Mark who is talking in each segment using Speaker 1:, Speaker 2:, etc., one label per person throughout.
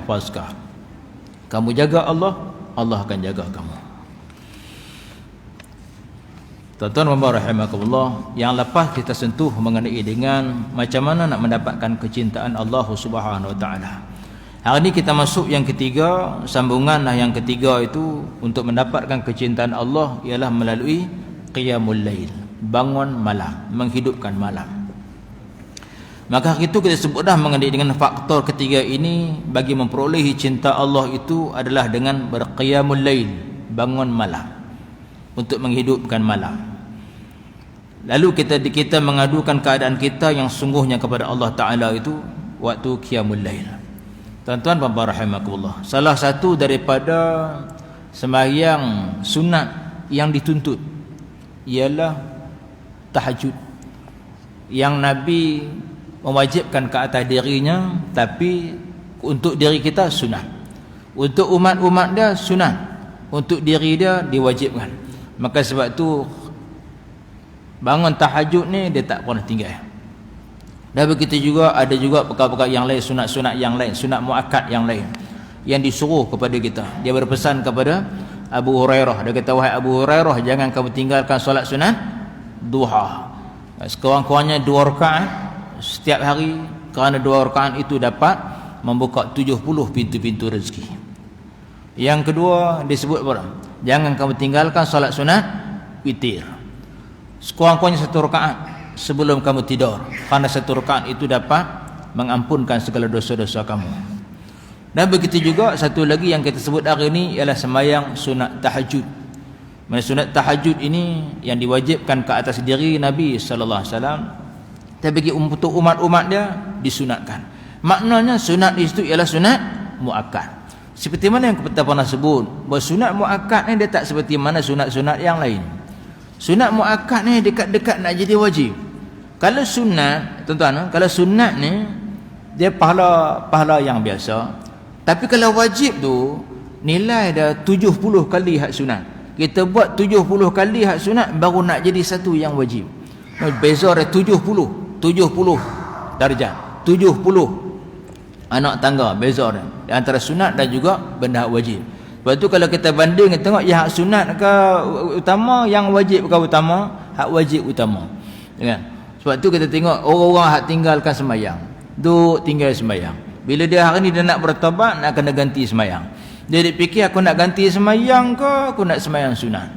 Speaker 1: yahfazka. Kamu jaga Allah, Allah akan jaga kamu. Tuan-tuan dan puan rahimakumullah, yang lepas kita sentuh mengenai dengan macam mana nak mendapatkan kecintaan Allah Subhanahu wa taala. Hari ini kita masuk yang ketiga, sambunganlah yang ketiga itu untuk mendapatkan kecintaan Allah ialah melalui qiyamul lail, bangun malam, menghidupkan malam. Maka itu kita sebut dah mengenai dengan faktor ketiga ini bagi memperolehi cinta Allah itu adalah dengan berqiyamul lail, bangun malam untuk menghidupkan malam. Lalu kita mengadukan keadaan kita yang sungguhnya kepada Allah Ta'ala itu waktu qiyamul lail. Tuan-tuan dan puan rahimakumullah, salah satu daripada sembahyang sunat yang dituntut ialah tahajud, yang Nabi mewajibkan ke atas dirinya, tapi untuk diri kita sunat, untuk umat-umat dia sunat, untuk diri dia diwajibkan. Maka sebab tu bangun tahajud ni dia tak pernah tinggal. Dan begitu juga ada juga perkara-perkara yang lain, sunat-sunat yang lain, sunat muakkad yang lain yang disuruh kepada kita. Dia berpesan kepada Abu Hurairah, dia kata, wahai Abu Hurairah, jangan kamu tinggalkan solat sunat duha. Sekurang-kurangnya 2 rakaat setiap hari, kerana 2 rakaat itu dapat membuka 70 pintu-pintu rezeki. Yang kedua disebut apa? Jangan kamu tinggalkan solat sunat witir. Sekurang-kurangnya 1 rakaat sebelum kamu tidur, kerana 1 rakaat itu dapat mengampunkan segala dosa-dosa kamu. Dan begitu juga satu lagi yang kita sebut hari ini ialah sembahyang sunat tahajud. Sunat tahajud ini yang diwajibkan ke atas diri Nabi sallallahu alaihi wasallam, tapi untuk umat-umat dia disunatkan. Maknanya sunat itu ialah sunat muakkad. Seperti mana yang kita pernah sebut, bahawa sunat muakkad ni dia tak seperti mana sunat-sunat yang lain. Sunat muakkad ni dekat-dekat nak jadi wajib. Kalau sunat, tuan-tuan, kalau sunat ni dia pahala yang biasa. Tapi kalau wajib tu nilai dah 70 kali hak sunat. Kita buat 70 kali hak sunat baru nak jadi satu yang wajib. Beza dia 70 darjat. 70 anak tangga beza dia antara sunat dan juga benda hak wajib. Sebab tu kalau kita banding, kita tengok yang hak sunat ke utama, yang wajib ke utama, hak wajib utama. Kan? Sebab tu kita tengok orang-orang hak tinggalkan sembahyang, duk tinggal sembahyang. Bila dia hari ni dia nak bertaubat, nak kena ganti sembahyang. Dia fikir, aku nak ganti sembahyang ke aku nak sembahyang sunat.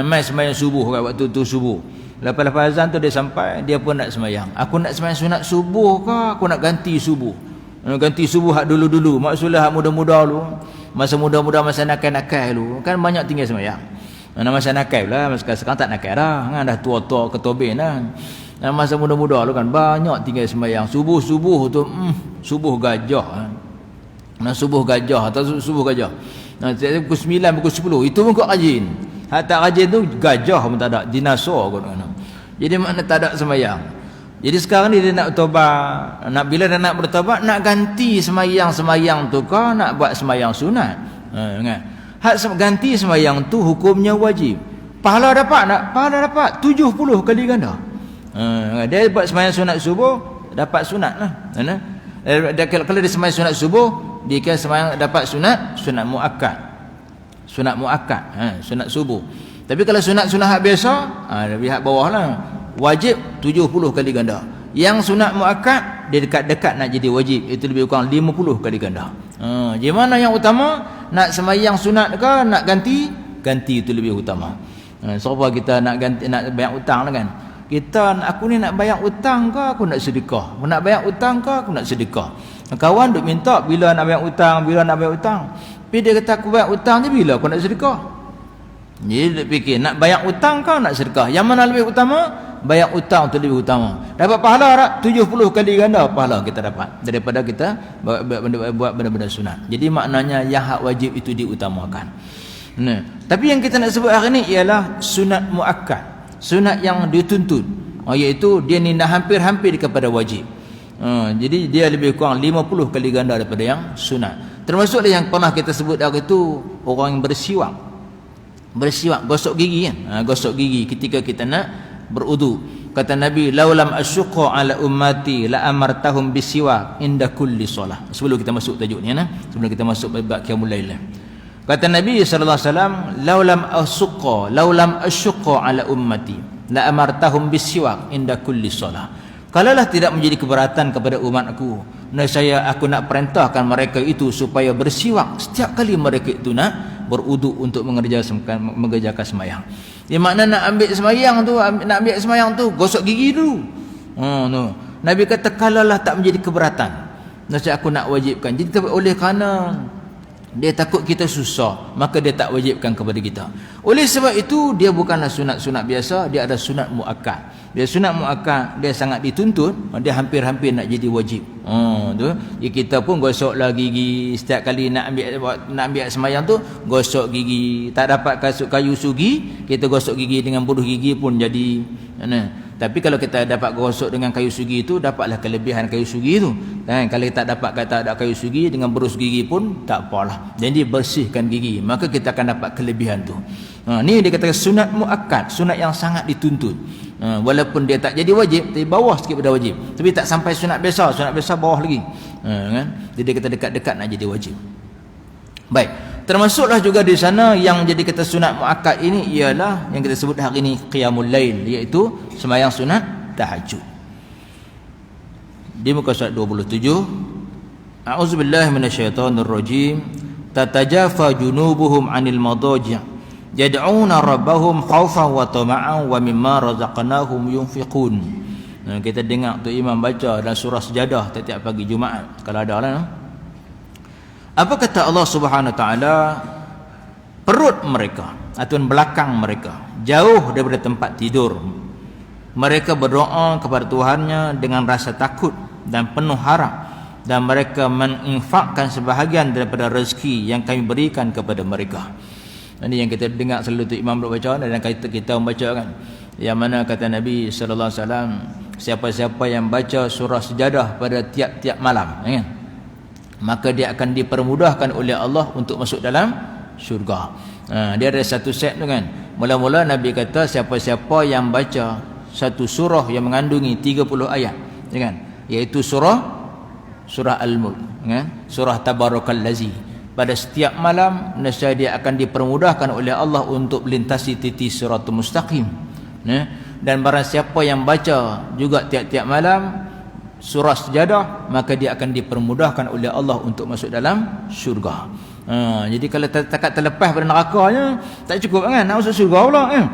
Speaker 1: Mai sembahyang subuh kat waktu tu subuh. Lepas azan tu dia sampai, dia pun nak sembahyang. Aku nak sembahyang sunat subuh ke aku nak ganti subuh. Ganti subuh hak dulu-dulu. Maksudnya hak muda-muda dulu. Masa muda-muda, masa nakal-nakal dulu. Kan banyak tinggal sembahyang. Masa nakal pula, masa sekarang tak nakal dah. Kan dah tua-tua ketobin dah. Masa muda-muda dulu kan banyak tinggal sembahyang. Subuh-subuh tu subuh gajah. Subuh gajah atau subuh gajah. Pukul 9, pukul 10 itu pun kau rajin. Hak tak rajin tu gajah pun tak ada, dinosaur kot. Jadi makna tak ada sembahyang. Jadi sekarang ni dia nak bertaubat. Bila dia nak bertaubat, nak ganti sembahyang tu kau nak buat sembahyang sunat. Kan? Hak ganti sembahyang tu hukumnya wajib. Pahala dapat tak? Pahala dapat 70 kali ganda. Dia buat sembahyang sunat subuh dapat sunat lah. Kalau dia sembahyang sunat subuh, dia kira sembahyang dapat sunat muakkad. Sunat muakkad, sunat subuh. Tapi kalau sunat-sunat hak biasa, pihak bawah lah, wajib 70 kali ganda. Yang sunat muakkad dia dekat-dekat nak jadi wajib, itu lebih kurang 50 kali ganda. Jadi mana yang utama? Nak sembahyang sunat ke nak ganti? Ganti itu lebih utama. Sebab kita nak ganti, nak bayar hutang lah kan. Aku ni nak bayar hutang ke aku nak sedekah? Nak bayar hutang ke aku nak sedekah? Kawan duk minta bila nak bayar hutang, bila nak bayar hutang. Tapi dia kata aku bayar hutang ni bila aku nak sedekah? Jadi dia fikir nak bayar hutang ke nak sedekah? Yang mana lebih utama? Bayar hutang tu lebih utama. Dapat pahala tak? 70 kali ganda pahala kita dapat daripada kita buat benda-benda sunat. Jadi maknanya yang hak wajib itu diutamakan. Nah, tapi yang kita nak sebut hari ni ialah sunat muakkad. Sunat yang dituntut, iaitu dia ni dah hampir-hampir kepada wajib. Jadi dia lebih kurang 50 kali ganda daripada yang sunat. Termasuklah yang pernah kita sebut hari itu, orang yang bersiwak, gosok gigi kan. Gosok gigi ketika kita nak berudu. Kata Nabi, laulam asyqa ala ummati la amartahum bisiwak inda kulli solah. Sebelum kita masuk tajuk ni, sebelum kita masuk bab qiyamul lail. Kata Nabi sallallahu alaihi wasallam, laulam asyqa ala ummati la amartahum bisiwak inda kulli solah. Kalaulah tidak menjadi keberatan kepada umatku, nescaya aku nak perintahkan mereka itu supaya bersiwak setiap kali mereka itu nak berwuduk untuk mengerjakan sembahyang. Dia makna nak ambil sembahyang tu gosok gigi dulu. No. Nabi kata kalaulah tak menjadi keberatan, nescaya aku nak wajibkan. Jadi oleh kerana dia takut kita susah, maka dia tak wajibkan kepada kita. Oleh sebab itu dia bukanlah sunat-sunat biasa, dia ada sunat muakkad. Dia sunat muakkad, dia sangat dituntut, dia hampir-hampir nak jadi wajib. Tu. Ya, kita pun gosoklah gigi setiap kali nak ambil sembahyang tu, gosok gigi. Tak dapat kayu sugi, kita gosok gigi dengan buruh gigi pun jadi. Tapi kalau kita dapat gosok dengan kayu sugi itu, dapatlah kelebihan kayu sugi itu. Kalau tak dapat ada kayu sugi, dengan berus gigi pun tak apalah. Jadi bersihkan gigi, maka kita akan dapat kelebihan tu. Ni dia kata sunat muakkad, sunat yang sangat dituntut. Walaupun dia tak jadi wajib, tapi bawah sikit pada wajib. Tapi tak sampai sunat biasa bawah lagi. Kan? Jadi kita dekat-dekat nak jadi wajib. Baik, termasuklah juga di sana yang jadi kata sunat muakkad ini ialah yang kita sebut hari ini qiyamul lail, iaitu sembahyang sunat tahajud. Di muka surat 27, a'udzubillahi minasyaitonirrajim, tatajafa junubuhum 'anil madaji' yad'una rabbahum khaufan wa tama'an wa mimma razaqnahum yunfiqun. Kita dengar tu imam baca dalam surah Sajadah setiap pagi Jumaat kalau ada lah. Apa kata Allah Subhanahu Wa Taala? Perut mereka atau belakang mereka jauh daripada tempat tidur. Mereka berdoa kepada Tuhannya dengan rasa takut dan penuh harap, dan mereka menginfakkan sebahagian daripada rezeki yang kami berikan kepada mereka. Ini yang kita dengar selalu tu imam baca dan kita membaca kan. Yang mana kata Nabi sallallahu alaihi wasallam, siapa-siapa yang baca surah Sajadah pada tiap-tiap malam, kan? Maka dia akan dipermudahkan oleh Allah untuk masuk dalam syurga. Dia ada satu set tu kan. Mula-mula Nabi kata siapa-siapa yang baca satu surah yang mengandungi 30 ayat, kan? Iaitu surah Al-Mulk, kan? Surah Tabarakallazi. Pada setiap malam nescaya dia akan dipermudahkan oleh Allah untuk melintasi titik siratul mustaqim. Dan barang siapa yang baca juga tiap-tiap malam surah Sajadah, maka dia akan dipermudahkan oleh Allah untuk masuk dalam syurga. Jadi kalau takat terlepas pada nerakanya tak cukup kan, nak masuk syurga pula kan.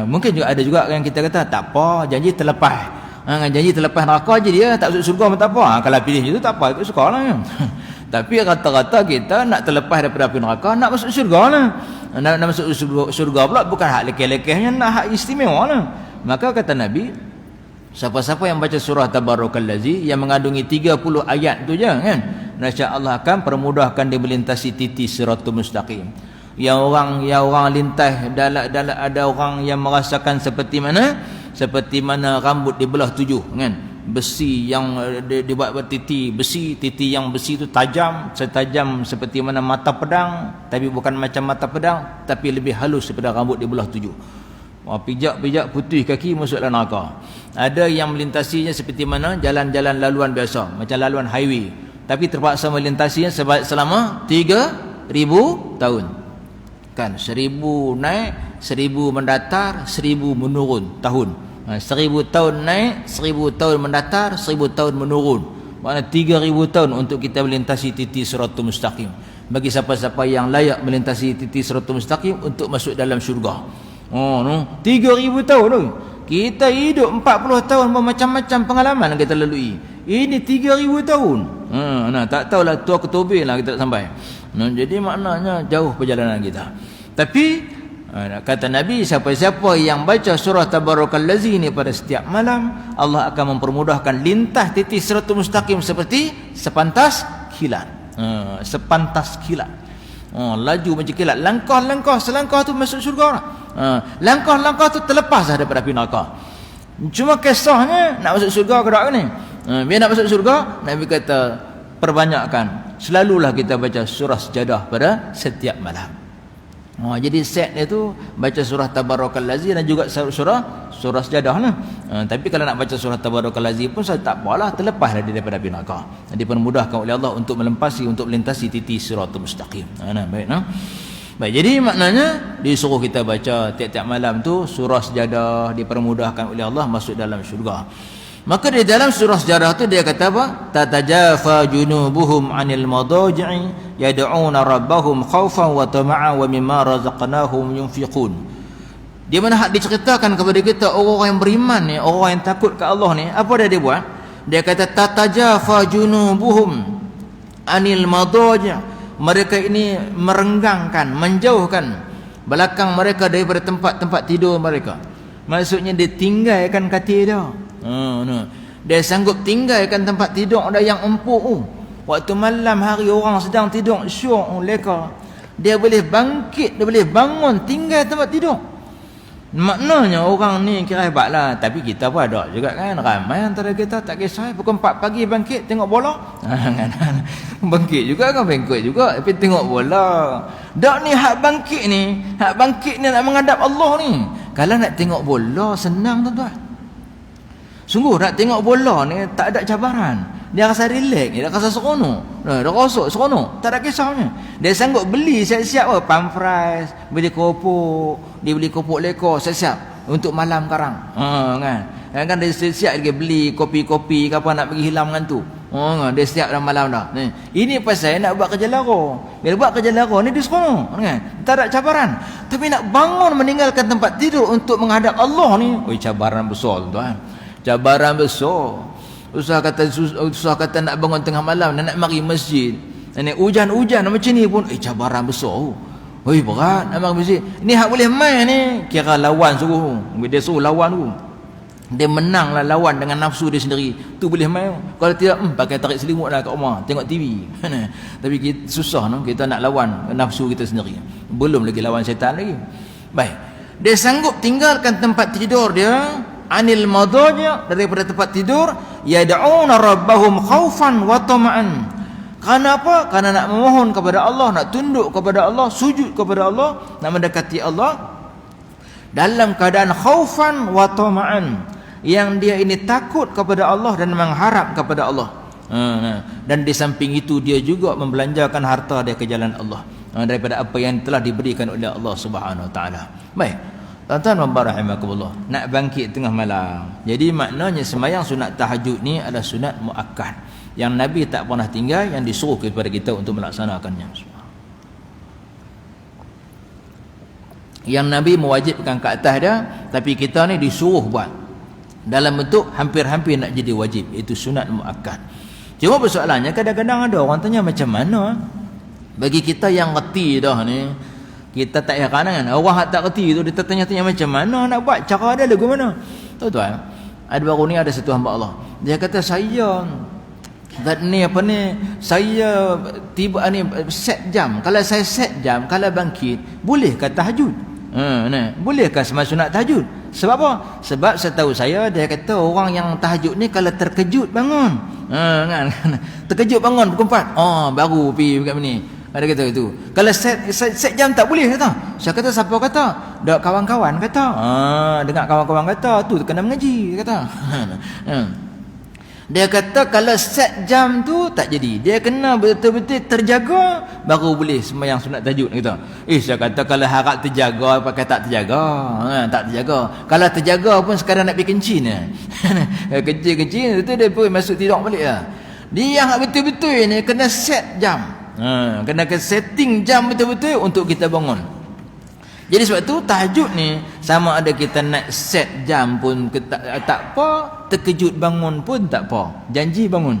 Speaker 1: Mungkin juga ada juga yang kita kata tak apa, janji terlepas. Janji terlepas neraka je dia tak masuk syurga pun tak apa. Kalau pilih itu tak apa, ikut suka lah kan. Tapi rata-rata kita nak terlepas daripada api neraka, nak masuk syurga lah. Nak masuk syurga pula bukan hak lekeh-lekehnya, nak hak istimewa lah. Maka kata Nabi, siapa-siapa yang baca surah Tabarakallazi yang mengandungi 30 ayat tu je kan, insya-Allah akan permudahkan dia melintasi titik siratul mustaqim. Yang orang lintas ada orang yang merasakan seperti mana rambut dibelah 7 kan. Besi yang dibuat bertiti besi, titi yang besi itu tajam, setajam seperti mana mata pedang, tapi bukan macam mata pedang, tapi lebih halus daripada rambut dibelah 7. Pijak putih kaki masuk dalam neraka. Ada yang melintasinya seperti mana jalan-jalan laluan biasa, macam laluan highway, tapi terpaksa melintasinya selama 3000 tahun. Kan 1000 naik, 1000 mendatar, 1000 menurun tahun. 1000 tahun naik, 1000 tahun mendatar, 1000 tahun menurun. Maknanya 3000 tahun untuk kita melintasi titik siratul mustaqim. Bagi siapa-siapa yang layak melintasi titik siratul mustaqim untuk masuk dalam syurga. 3000 tahun tu. Kita hidup 40 tahun macam-macam pengalaman yang kita lalui. Ini 3000 tahun. Tak tahulah tua ketubir lah kita tak sampai. Jadi maknanya jauh perjalanan kita. Tapi kata Nabi, siapa-siapa yang baca surah Tabarakallazi ini pada setiap malam, Allah akan mempermudahkan lintas titik siratul mustaqim seperti sepantas kilat. Sepantas kilat. Laju macam kilat. Langkah-langkah selangkah tu masuk syurga. Langkah-langkah tu terlepas dah daripada api neraka. Cuma kisahnya nak masuk syurga ke tak ni? Biar nak masuk syurga, Nabi kata perbanyakkan, selalulah kita baca surah Sajadah pada setiap malam. Jadi set dia tu baca surah Tabarakallazi dan juga surah Sajadah lah. Tapi kalau nak baca surah Tabarakallazi pun saya tak apalah, terlepas daripada api neraka. Dipermudahkan oleh Allah untuk melintasi titi siratul mustaqim. Baik, baik, jadi maknanya disuruh kita baca tiap-tiap malam tu surah Sajadah, dipermudahkan oleh Allah masuk dalam syurga. Maka di dalam surah Sajadah tu dia kata apa? Tatajafa junubuhum 'anil madaji'i yad'una rabbahum khaufan wa tama'an wa mimma razaqnahum yunfiqun. Di mana hak diceritakan kepada kita orang yang beriman ni, orang yang takut ke Allah ni, apa dia buat? Dia kata tatajafa junubuhum 'anil madaji'. Mereka ini merenggangkan, menjauhkan belakang mereka daripada tempat-tempat tidur mereka. Maksudnya dia tinggalkan katil dia. Dia sanggup tinggalkan tempat tidur dia yang empuk. Waktu malam hari orang sedang tidur syok leka, dia boleh bangkit, dia boleh bangun, tinggal tempat tidur. Maknanya orang ni kira hebat lah. Tapi kita pun ada juga kan, ramai antara kita tak kisah pukul 4 pagi bangkit tengok bola. Bangkit juga kan, bangkit juga tapi tengok bola. Dak ni hak bangkit ni nak menghadap Allah ni. Kalau nak tengok bola senang tuan-tuan. Sungguh nak tengok bola ni tak ada cabaran. Dia rasa relax, dia rasa seronok. Dia rasa seronok, tak ada kisahnya. Dia sanggup beli siap-siap pampres, beli kopok, dia beli kopok leko siap-siap untuk malam karang. Kan dia siap dia beli kopi-kopi ke apa nak pergi hilang dengan tu. Dia siap dah malam dah. Ini pasal nak buat kerja lara. Bila buat kerja lara ni dia seronok kan. Tak ada cabaran. Tapi nak bangun meninggalkan tempat tidur untuk menghadap Allah ni, cabaran besar tuan-tuan. Cabaran besar. Susah kata nak bangun tengah malam nak mari masjid. Hujan-hujan macam ni pun cabaran besar. Berat nak mari masjid. Ini hak boleh main ni, kira lawan suruh. Dia suruh lawan tu. Dia menanglah lawan dengan nafsu dia sendiri. Tu boleh main. Kalau tidak pakai tarik selimut lah kat rumah tengok TV. Tapi kita, susah kita nak lawan nafsu kita sendiri. Belum lagi lawan syaitan lagi. Baik. Dia sanggup tinggalkan tempat tidur dia anil madaji', daripada tempat tidur, yad'una rabbahum khaufan wa tama'an. Kerana apa? Kerana nak memohon kepada Allah, nak tunduk kepada Allah, sujud kepada Allah, nak mendekati Allah dalam keadaan khaufan wa tama'an, yang dia ini takut kepada Allah dan mengharap kepada Allah. Dan di samping itu dia juga membelanjakan harta dia ke jalan Allah daripada apa yang telah diberikan oleh Allah Subhanahu wa taala. Baik. Tuan-tuan rahimakumullah, nak bangkit tengah malam. Jadi maknanya sembahyang sunat tahajud ni adalah sunat muakkad yang Nabi tak pernah tinggal, yang disuruh kepada kita untuk melaksanakannya. Yang Nabi mewajibkan ke atas dia, tapi kita ni disuruh buat dalam bentuk hampir-hampir nak jadi wajib, itu sunat muakkad. Cuma persoalannya kadang-kadang ada orang tanya macam mana bagi kita yang reti dah ni. Kita tak heran kan, orang yang tak reti tu dia tanya-tanya macam mana nak buat, cara dia lagu mana. Tuan-tuan, ada baru ni ada satu hamba Allah, dia kata saya saya tiba ni set jam. Kalau saya set jam, kalau bangkit bolehkah tahajud? Bolehkah sembahyang sunat tahajud? Sebab apa? Sebab setahu saya dia kata orang yang tahajud ni kalau terkejut bangun, kan? Terkejut bangun pukul 4, baru pergi dekat ni. Ada kata itu. Kalau set jam tak boleh kata. Saya kata siapa kata? Dak kawan-kawan kata. Dengar kawan-kawan kata tu kena mengaji kata. Dia kata kalau set jam tu tak jadi. Dia kena betul-betul terjaga baru boleh sembahyang sunat tahajud kata. Saya kata kalau harap terjaga pakai tak terjaga. Tak terjaga. Kalau terjaga pun sekarang nak pergi kencing kecil-kecil itu dia pun masuk tidur balik lah. Dia yang betul-betul ni kena set jam. Kena setting jam betul-betul untuk kita bangun. Jadi sebab tu tahajud ni sama ada kita nak set jam pun tak apa, terkejut bangun pun tak apa, janji bangun.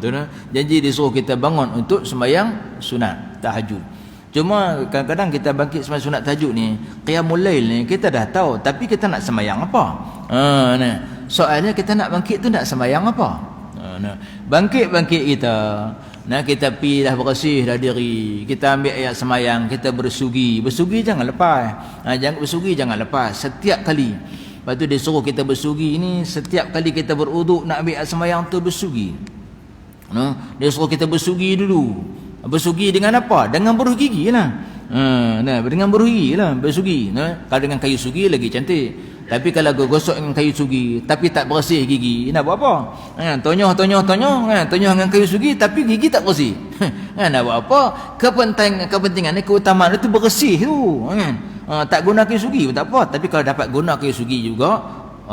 Speaker 1: Tu dah. Janji disuruh kita bangun untuk sembahyang sunat tahajud. Cuma kadang-kadang kita bangkit sembahyang sunat tahajud ni, qiyamul lail ni kita dah tahu, tapi kita nak sembahyang apa? Soalnya kita nak bangkit tu nak sembahyang apa? Bangkit kita kita pergi dah bersih dah diri, kita ambil ayat semayang, kita bersugi jangan lepas. Bersugi jangan lepas setiap kali. Lepas tu dia suruh kita bersugi ni setiap kali kita beruduk nak ambil ayat semayang tu bersugi. Dia suruh kita bersugi dulu. Bersugi dengan apa? Dengan beruh gigi lah. Nah, dengan beruhi lah, bersugi. Kalau dengan kayu sugi lagi cantik. Tapi kalau gosok dengan kayu sugi tapi tak bersih gigi, nak buat apa? Tonyoh dengan kayu sugi tapi gigi tak bersih. Nak buat apa? Kepentingan ni, keutamaan itu bersih tu. Tak guna kayu sugi pun tak apa. Tapi kalau dapat guna kayu sugi juga,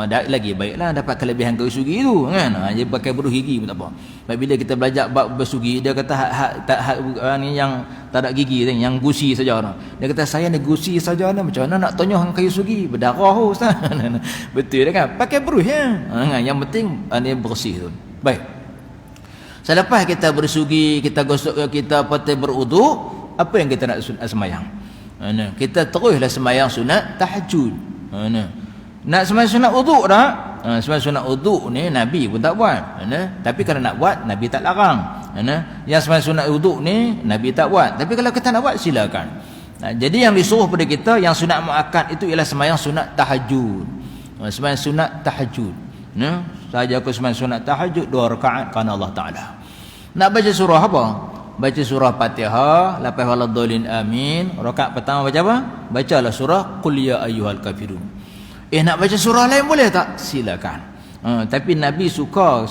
Speaker 1: lagi baiklah, dapat kelebihan kayu sugi tu kan. Dia pakai beruh gigi pun tak apa. Baik, bila kita belajar bab bersugi, dia kata ni yang tak ada gigi ni, yang gusi saja. Dia kata saya ni gusi saja ni, macam mana nak tonyoh dengan kayu sugi, berdarah ustaz. Betul kan? Pakai beruh ya. Yang penting ni bersih tu. Baik. Selepas kita bersugi, kita gosok, kita patut berwuduk, apa yang kita nak sembahyang? Kita teruslah sembahyang sunat tahajud. Nak sembahyang sunat wuduk dah. Sembahyang sunat wuduk ni Nabi pun tak buat. Tapi kalau nak buat, Nabi tak larang. Yang sembahyang sunat wuduk ni Nabi tak buat. Tapi kalau kita nak buat, silakan. Jadi yang disuruh pada kita, yang sunat muakkad itu ialah sembahyang sunat tahajud. Sembahyang sunat tahajud. Saja aku sembahyang sunat tahajud 2 rakaat kerana Allah Taala. Nak baca surah apa? Baca surah Fatihah, lepas waladhdallin amin. Rakaat pertama baca apa? Bacalah surah Qul ya ayyuhal kafirun. Nak baca surah lain boleh tak? Silakan. Tapi Nabi suka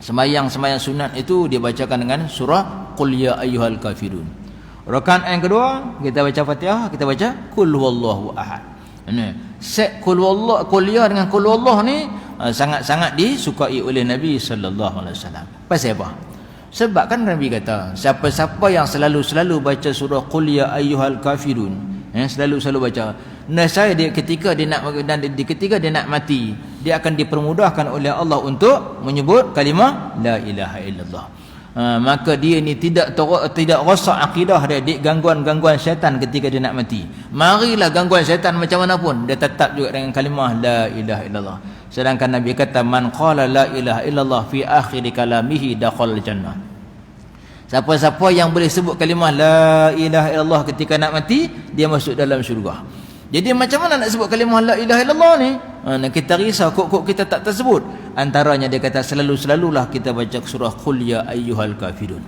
Speaker 1: sembahyang sunat itu dia bacakan dengan surah Qul ya ayyuhal kafirun. Rakaat yang kedua kita baca Fatihah, kita baca Qul huwallahu ahad. Set Qul ya dengan Qul huwallah ni sangat-sangat disukai oleh Nabi sallallahu alaihi wasallam. Pasal apa? Sebab kan Nabi kata, siapa-siapa yang selalu baca surah Qul ya ayyuhal kafirun, selalu baca, nescaya dia ketika dia nak mati, dia akan dipermudahkan oleh Allah untuk menyebut kalimah la ilaha illallah. Maka dia ni tidak rosak akidah dia di gangguan syaitan ketika dia nak mati. Marilah gangguan syaitan macam mana pun, dia tetap juga dengan kalimah la ilaha illallah. Sedangkan Nabi kata, man qala la ilaha illallah fi akhir kalamihi dakhala jannah. Siapa-siapa yang boleh sebut kalimah la ilaha illallah ketika nak mati, dia masuk dalam syurga. Jadi macam mana nak sebut kalimah la ilaha illallah ni? Kita risau kok kita tak tersebut. Antaranya dia kata selalulah kita baca surah Qul ya ayyuhal kafirun.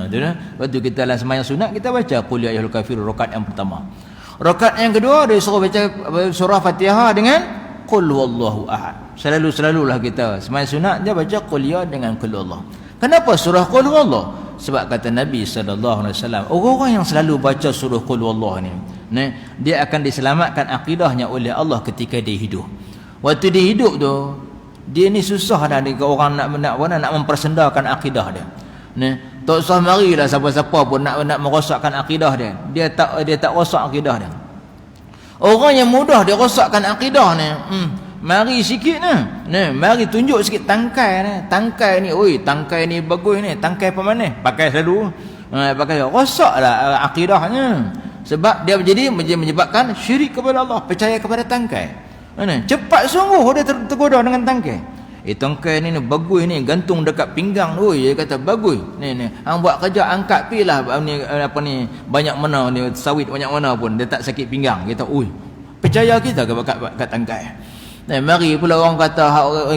Speaker 1: Tu dah. Waktu kita dalam sembahyang sunat kita baca Qul ya ayyuhal kafirun rakaat yang pertama. Rakaat yang kedua dia suruh baca surah Fatihah dengan Qul huwallahu ahad. Selalulah kita sembahyang sunat dia baca Qul ya dengan Qul huwallah. Kenapa surah Qul huwallah? Sebab kata Nabi sallallahu alaihi wasallam, orang-orang yang selalu baca surah Qul huwallah ni, dia akan diselamatkan akidahnya oleh Allah ketika dia hidup. Waktu dia hidup tu, dia ni susah dah orang nak mempersendakan akidah dia. Tak usah marilah siapa-siapa pun nak merosakkan akidah dia. Dia tak rosak akidah dia. Orang yang mudah dia rosakkan akidah ni, mari sikit mari tunjuk sikit tangkai ni. Tangkai ni, tangkai ni bagus ni, tangkai pemanas, pakai selalu. Pakai rosaklah akidahnya. Sebab dia menyebabkan syirik kepada Allah, percaya kepada tangkai. Cepat sungguh dia tergoda dengan tangkai. Tangkai ni bagus ni, gantung dekat pinggang tu. Dia kata bagus. Ni hang buat kerja angkat pilah ni banyak mana ni sawit banyak mana pun dia tak sakit pinggang. Kita percaya kita kat tangkai. Mari pula orang kata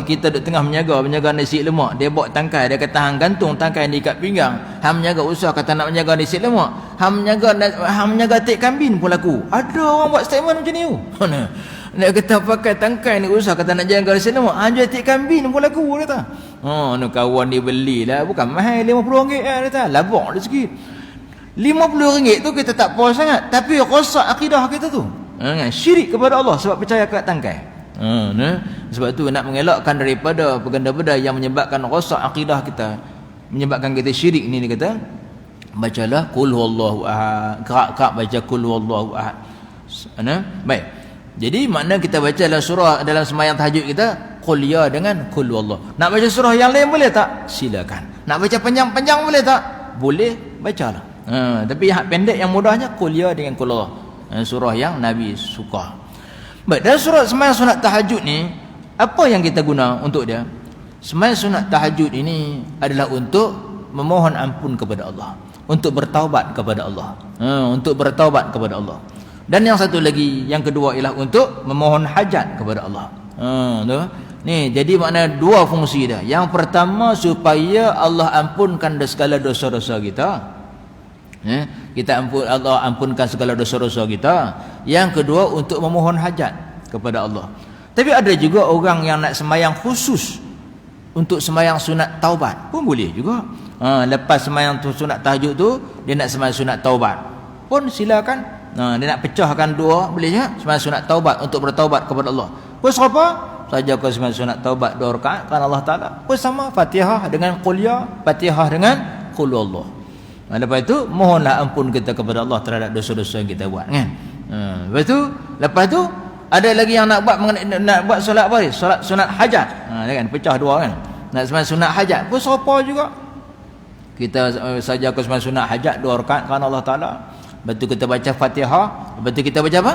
Speaker 1: kita duduk tengah menjaga nasi lemak, dia bawa tangkai, dia kata hang gantung tangkai ni kat pinggang, hang menjaga usaha kata nak menjaga nasi lemak, hang menjaga tek kambing pun laku. Ada orang buat statement macam ni tu. Nak kata pakai tangkai ni usaha kata nak jaga nasi lemak, hang jual tek kambing pun laku kata. Kawan dia belilah, bukan mahal RM50 dia kata, labak dia sikit. RM50 tu kita tak puas sangat, tapi rosak akidah kita tu. Syirik kepada Allah sebab percaya kat tangkai. Sebab tu nak mengelakkan daripada benda-benda yang menyebabkan rosak akidah kita, menyebabkan kita syirik ni, dia kata bacalah Qul huwallahu ahad, kerak baca Qul huwallahu ahad. Baik. Jadi makna kita baca dalam surah, dalam sembahyang tahajud kita Qul ya dengan Qul huwallahu. Nak baca surah yang lain boleh tak? Silakan. Nak baca panjang-panjang boleh tak? Boleh, bacalah. Tapi yang pendek yang mudahnya Qul ya dengan Qul huwallahu. Surah yang Nabi suka. Baik, dalam sembahyang sunat tahajud ni, apa yang kita guna untuk dia? Sembahyang sunat tahajud ini adalah untuk memohon ampun kepada Allah, untuk bertaubat kepada Allah. Untuk bertaubat kepada Allah. Dan yang satu lagi, yang kedua ialah untuk memohon hajat kepada Allah. Ni, jadi makna dua fungsi dia. Yang pertama supaya Allah ampunkan segala dosa-dosa kita. Kita Allah ampunkan segala dosa-dosa kita. Yang kedua, untuk memohon hajat kepada Allah. Tapi ada juga orang yang nak sembahyang khusus untuk sembahyang sunat taubat pun boleh juga. Lepas sembahyang tu sunat tahajud tu, dia nak sembahyang sunat taubat pun silakan. Dia nak pecahkan dua, boleh juga sembahyang sunat taubat untuk bertaubat kepada Allah. Pun apa? Saja kau sembahyang sunat taubat 2 rakaat kan Allah Taala. Pun sama Fatihah dengan qul ya, Fatihah dengan qul Allah. Lepas itu mohonlah ampun kita kepada Allah terhadap dosa-dosa yang kita buat kan. Lepas tu ada lagi yang nak buat solat apa ni? Solat sunat hajat. Kan pecah dua kan. Nak sembahyang sunat hajat pun serupa juga. Kita saja ke sembahyang sunat hajat 2 rakaat kerana Allah Taala. Lepas tu kita baca Fatihah, lepas tu kita baca apa?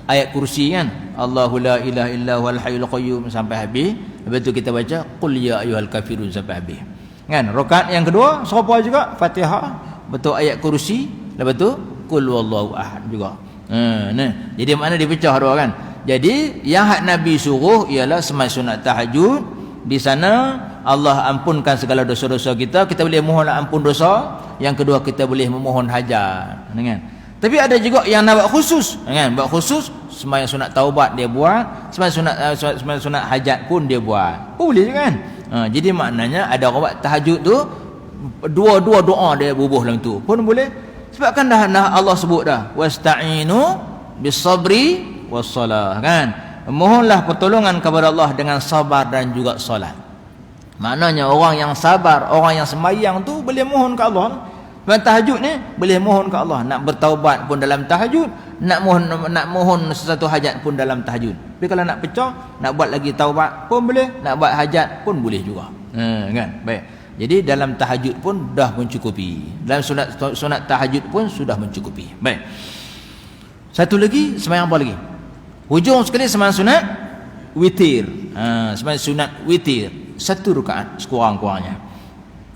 Speaker 1: Ayat kursi kan. Allahu la ilaha illa huwal hayyul qayyum sampai habis. Lepas tu kita baca qul ya ayyuhal kafirun sampai habis. Kan? Rakaat yang kedua serupa juga Fatihah, betul ayat kursi, lepas tu qul wallahu ahad juga. Jadi makna dia pecah dua kan. Jadi yang hak Nabi suruh ialah sembahyang sunat tahajud. Di sana Allah ampunkan segala dosa-dosa kita. Kita boleh mohon ampun dosa. Yang kedua kita boleh memohon hajat kan. Tapi ada juga yang nak buat khusus kan. Buat khusus sembahyang sunat taubat dia buat, sembahyang sunat hajat pun dia buat. Boleh kan. Jadi maknanya ada orang buat tahajud tu dua-dua doa dia bubuh dalam tu pun boleh. Sebab kan dah Allah sebut dah wasta'inu bis-sabri was-salah kan. Mohonlah pertolongan kepada Allah dengan sabar dan juga solat. Maknanya orang yang sabar, orang yang sembahyang tu boleh mohon ke Allah. Sebab tahajud ni boleh mohon ke Allah, nak bertaubat pun dalam tahajud, nak mohon sesuatu hajat pun dalam tahajud. Tapi kalau nak pecah, nak buat lagi taubat pun boleh, nak buat hajat pun boleh juga. Kan? Baik. Jadi dalam tahajud pun dah mencukupi. Dalam sunat tahajud pun sudah mencukupi. Baik. Satu lagi sembahyang apa lagi? Hujung sekali sembahyang sunat witir. Sembahyang sunat witir 1 rakaat sekurang-kurangnya.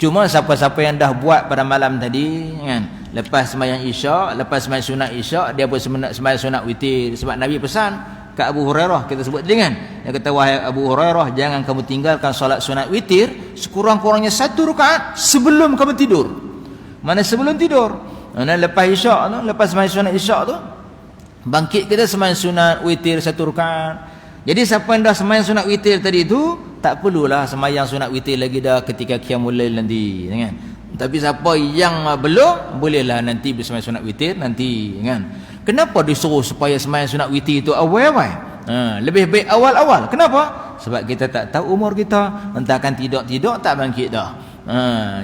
Speaker 1: Cuma siapa-siapa yang dah buat pada malam tadi kan, lepas sembahyang isyak, lepas sembahyang sunat isyak, dia pun sembahyang sunat witir. Sebab Nabi pesan ke Abu Hurairah, kita sebut tadi kan, dia kata wahai Abu Hurairah, jangan kamu tinggalkan solat sunat witir sekurang-kurangnya 1 rakaat sebelum kamu tidur. Mana sebelum tidur? Lepas isyak tu, lepas sembahyang sunat isyak tu, bangkit kita sembahyang sunat witir 1 rakaat. Jadi siapa yang dah sembahyang sunat witir tadi tu, tak perlulah sembahyang sunat witir lagi dah ketika qiyamul lail nanti kan. Tapi siapa yang belum, bolehlah nanti sembahyang sunat witir nanti kan. Kenapa disuruh supaya sembahyang sunat witir itu awal-awal? Lebih baik awal-awal. Kenapa? Sebab kita tak tahu umur kita, entah akan tidur tak bangkit dah.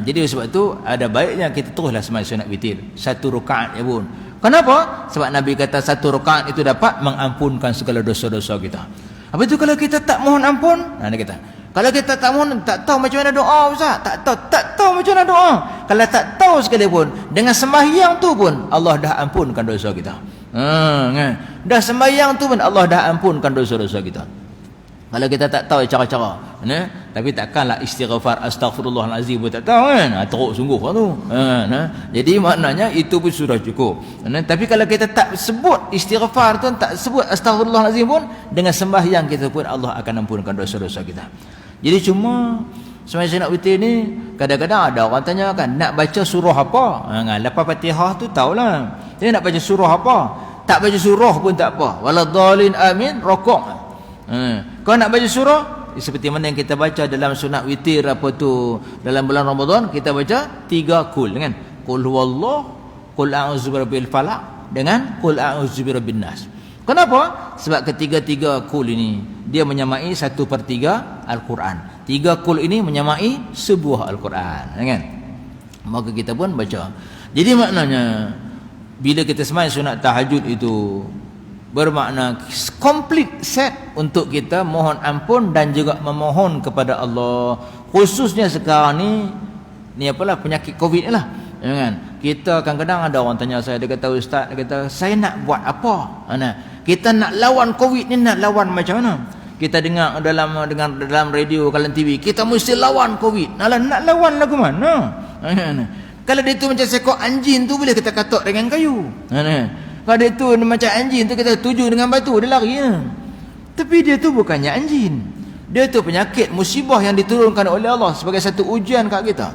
Speaker 1: Jadi sebab tu ada baiknya kita teruslah sembahyang sunat witir 1 rakaat ya pun. Kenapa? Sebab Nabi kata 1 rakaat itu dapat mengampunkan segala dosa-dosa kita. Apa itu kalau kita tak mohon ampun? Dia kata, kalau kita tak mohon, tak tahu macam mana doa Ustaz, tak tahu macam mana doa. Kalau tak tahu sekali pun, dengan sembahyang tu pun Allah dah ampunkan dosa kita. Kan? Dah sembahyang tu pun Allah dah ampunkan dosa-dosa kita. Kalau kita tak tahu cara-cara, tapi takkanlah istighfar astaghfirullahalazim pun tak tahu kan. Teruk sungguh tu. Jadi maknanya itu pun sudah cukup. Tapi kalau kita tak sebut istighfar tu, tak sebut astaghfirullahalazim pun, dengan sembahyang kita pun Allah akan ampunkan dosa-dosa kita. Jadi cuma sembahyang sunat witir ni kadang-kadang ada orang tanya kan, nak baca surah apa? Lepas Fatihah tu tahulah. Dia nak baca surah apa? Tak baca surah pun tak apa. Waladhdallin amin rokok. Kau nak baca surah seperti mana yang kita baca dalam sunat witir apa tu dalam bulan Ramadan, kita baca 3 kul kan. Qul huwallah, qul a'udzu birabbil falaq dengan qul a'udzu birabbin nas. Kenapa? Sebab ketiga-tiga kul ini dia menyamai 1/3 Al-Quran. 3 kul ini menyamai sebuah Al-Quran kan. Maka kita pun baca. Jadi maknanya bila kita sembahyang sunat tahajud itu bermakna komplit set untuk kita mohon ampun dan juga memohon kepada Allah. Khususnya sekarang ni apalah penyakit Covid ni lah. Kan? Kita kadang-kadang ada orang tanya saya, dia kata Ustaz, dia kata saya nak buat apa? Kita nak lawan Covid ni, nak lawan macam mana? Kita dengar dalam radio, dalam TV, kita mesti lawan Covid. Nak lawan lagu mana? Kalau dia tu macam seekor anjing tu, boleh kita katok dengan kayu. Kalau dia tu macam anjing tu, kita tuju dengan batu, dia lari ya. Tapi dia tu bukannya anjing. Dia tu penyakit, musibah yang diturunkan oleh Allah sebagai satu ujian kat kita.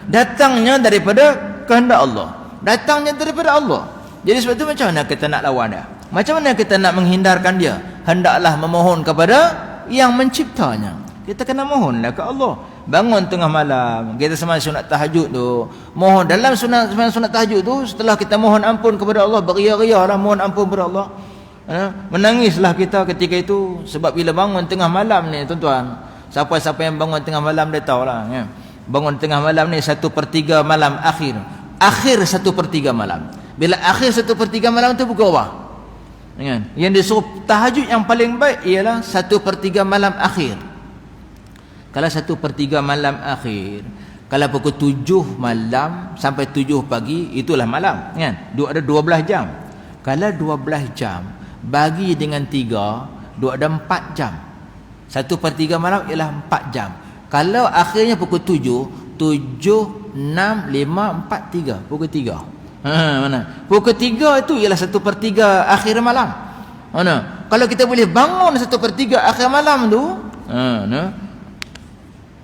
Speaker 1: Datangnya daripada kehendak Allah, datangnya daripada Allah. Jadi sebab itu macam mana kita nak lawan dia? Macam mana kita nak menghindarkan dia? Hendaklah memohon kepada yang menciptanya. Kita kena mohonlah ke Allah. Bangun tengah malam, kita sembahyang sunat tahajud tu, mohon dalam sembahyang sunat tahajud tu, setelah kita mohon ampun kepada Allah, beria-rialah mohon ampun kepada Allah. Menangislah kita ketika itu, sebab bila bangun tengah malam ni tuan-tuan, siapa-siapa yang bangun tengah malam dia tahulah ya. Bangun tengah malam ni 1/3 malam akhir 1/3 malam. Bila akhir 1/3 malam tu pukul apa? Kan? Yang disuruh tahajud yang paling baik ialah 1/3 malam akhir. Kalau 1/3 malam akhir, kalau pukul 7 malam sampai 7 pagi, itulah malam kan? Ada 12 jam. Kalau 12 jam bagi dengan 3, ada 4 jam. 1/3 malam ialah 4 jam. Kalau akhirnya pukul 7, 7, 6, 5, 4, 3, pukul 3. Mana? Pukul 3 itu ialah 1/3 akhir malam. Mana? Kalau kita boleh bangun 1/3 akhir malam tu,